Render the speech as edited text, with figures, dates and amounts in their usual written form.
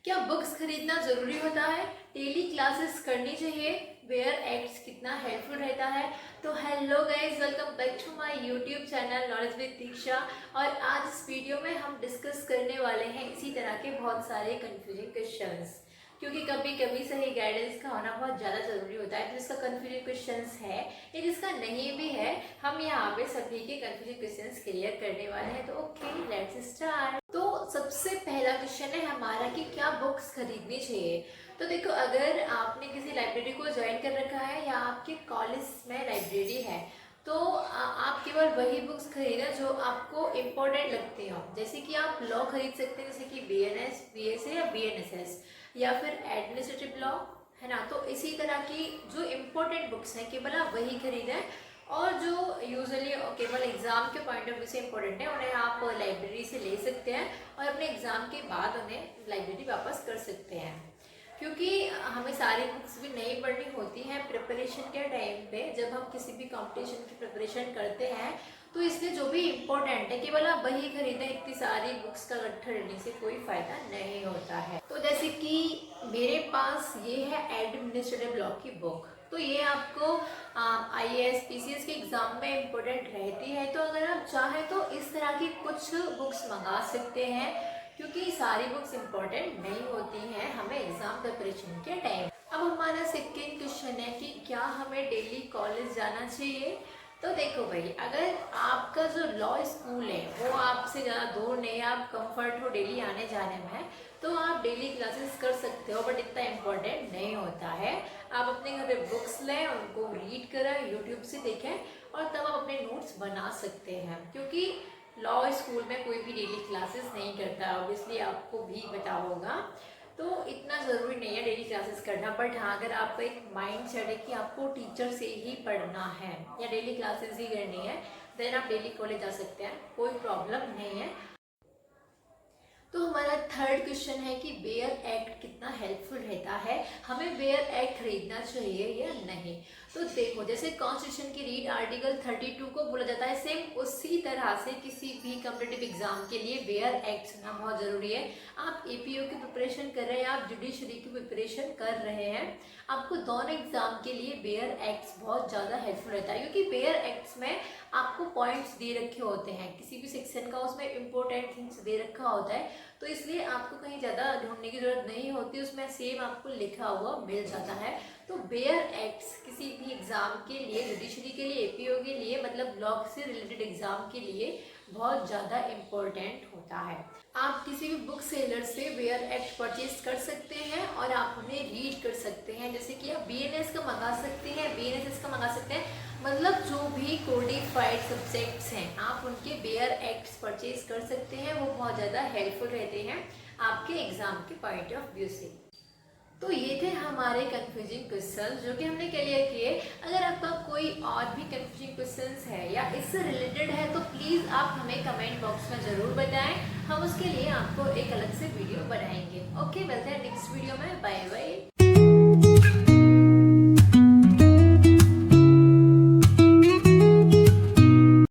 क्या बुक्स खरीदना जरूरी होता है? डेली क्लासेस करनी चाहिए? वेयर एक्ट्स कितना हेल्पफुल रहता है? तो hello guys, welcome back to my YouTube channel knowledge with Diksha. और आज इस वीडियो में हम डिस्कस करने वाले हैं इसी तरह के बहुत सारे कंफ्यूजिंग क्वेश्चंस, क्योंकि कभी कभी सही गाइडेंस का होना बहुत ज़्यादा ज़रूरी होता है। जिसका कंफ्यूजिंग क्वेश्चंस है या जिसका नहीं भी है, हम यहाँ पे सभी के कंफ्यूजिंग क्वेश्चंस क्लियर करने वाले हैं। तो ओके, लेट्स स्टार्ट। तो सबसे पहला क्वेश्चन है हमारा कि क्या बुक्स खरीदनी चाहिए। तो देखो, अगर आपने किसी लाइब्रेरी को ज्वाइन कर रखा है या आपके कॉलेज में लाइब्रेरी है, तो आप केवल वही बुक्स खरीदें जो आपको इम्पोर्टेंट लगती हो। जैसे कि आप लॉ खरीद सकते हैं, जैसे कि BNS, BSA या BNSS, या फिर एडमिनिस्ट्रेटिव लॉ, है ना। तो इसी तरह की जो इम्पोर्टेंट बुक्स हैं केवल आप वही खरीदें, और जो यूजुअली केवल एग्ज़ाम के पॉइंट ऑफ व्यू से इम्पोर्टेंट है उन्हें आप लाइब्रेरी से ले सकते हैं और अपने एग्ज़ाम के बाद उन्हें लाइब्रेरी वापस कर सकते हैं। क्योंकि हमें सारी बुक्स भी नहीं पढ़नी होती हैं प्रिपरेशन के टाइम पे, जब हम किसी भी कंपटीशन की प्रिपरेशन करते हैं। तो इसलिए जो भी इम्पोर्टेंट है केवल आप वही खरीदें। इतनी सारी बुक्स का गट्ठा लेने से कोई फ़ायदा नहीं होता है। तो जैसे कि मेरे पास ये है एडमिनिस्ट्रेटिव लॉ की बुक, तो ये आपको IAS PCS के एग्ज़ाम में इम्पोर्टेंट रहती है। तो अगर आप चाहें तो इस तरह की कुछ बुक्स मंगा सकते हैं, क्योंकि सारी बुक्स इम्पोर्टेंट नहीं होती हैं हमें एग्ज़ाम प्रिपरेशन के टाइम। अब हमारा सेकेंड क्वेश्चन है कि क्या हमें डेली कॉलेज जाना चाहिए। तो देखो भाई, अगर आपका जो लॉ स्कूल है वो आपसे ज़्यादा दूर नहीं है, आप कंफर्ट हो डेली आने जाने में, तो आप डेली क्लासेस कर सकते हो, बट इतना इम्पोर्टेंट नहीं होता है। आप अपने घर पे बुक्स लें, उनको रीड करें, यूट्यूब से देखें, और तब आप अपने नोट्स बना सकते हैं। क्योंकि लॉ स्कूल में कोई भी डेली क्लासेस नहीं करता, ऑब्वियसली आपको भी पता होगा। तो इतना ज़रूरी नहीं है डेली क्लासेस करना, बट हाँ, अगर आपका एक माइंड सेट है कि आपको टीचर से ही पढ़ना है या डेली क्लासेस ही करनी है, देन आप डेली कॉलेज जा सकते हैं, कोई प्रॉब्लम नहीं है। तो हमारा थर्ड क्वेश्चन है कि बेयर एक्ट कितना हेल्पफुल रहता है, हमें बेयर एक्ट खरीदना चाहिए या नहीं। तो देखो, जैसे कॉन्स्टिट्यूशन की रीड आर्टिकल 32 को बोला जाता है, सेम उसी तरह से किसी भी कॉम्पिटिटिव एग्जाम के लिए बेयर एक्ट सुनना बहुत ज़रूरी है। आप APO की प्रिपरेशन कर रहे हैं, आप जुडिशरी की प्रिपरेशन कर रहे हैं, आपको दोनों एग्जाम के लिए बेयर एक्ट्स बहुत ज़्यादा हेल्पफुल रहता है। क्योंकि बेयर एक्ट्स में आपको पॉइंट्स दे रखे होते हैं, किसी भी सेक्शन का उसमें इंपॉर्टेंट थिंग्स दे रखा होता है, तो इसलिए आपको कहीं ज़्यादा ढूंढने की ज़रूरत नहीं होती, उसमें सेम आपको लिखा हुआ मिल जाता है। तो बेयर एक्ट्स किसी भी एग्ज़ाम के लिए, जुडिशरी के लिए, APO के लिए, मतलब लॉ से रिलेटेड एग्ज़ाम के लिए बहुत ज़्यादा इम्पोर्टेंट होता है। आप किसी भी बुक सेलर से बेयर एक्ट परचेज कर सकते हैं और आप उन्हें रीड कर सकते हैं। जैसे कि आप BNS का मंगा सकते हैं, BNSS का मंगा सकते हैं, मतलब जो भी कोडिफाइड सब्जेक्ट्स हैं आप उनके बेयर एक्ट्स परचेज कर सकते हैं। वो बहुत ज़्यादा हेल्पफुल रहते हैं आपके एग्ज़ाम के पॉइंट ऑफ व्यू से। तो ये थे हमारे कंफ्यूजिंग क्वेश्चन जो कि हमने क्लियर किए। अगर आपका कोई और भी कंफ्यूजिंग क्वेश्चंस है या इससे रिलेटेड है, तो प्लीज़ आप हमें कमेंट बॉक्स में ज़रूर बताएं, हम उसके लिए आपको एक अलग से वीडियो बनाएंगे। ओके, मिलते हैं नेक्स्ट वीडियो में। Bye bye.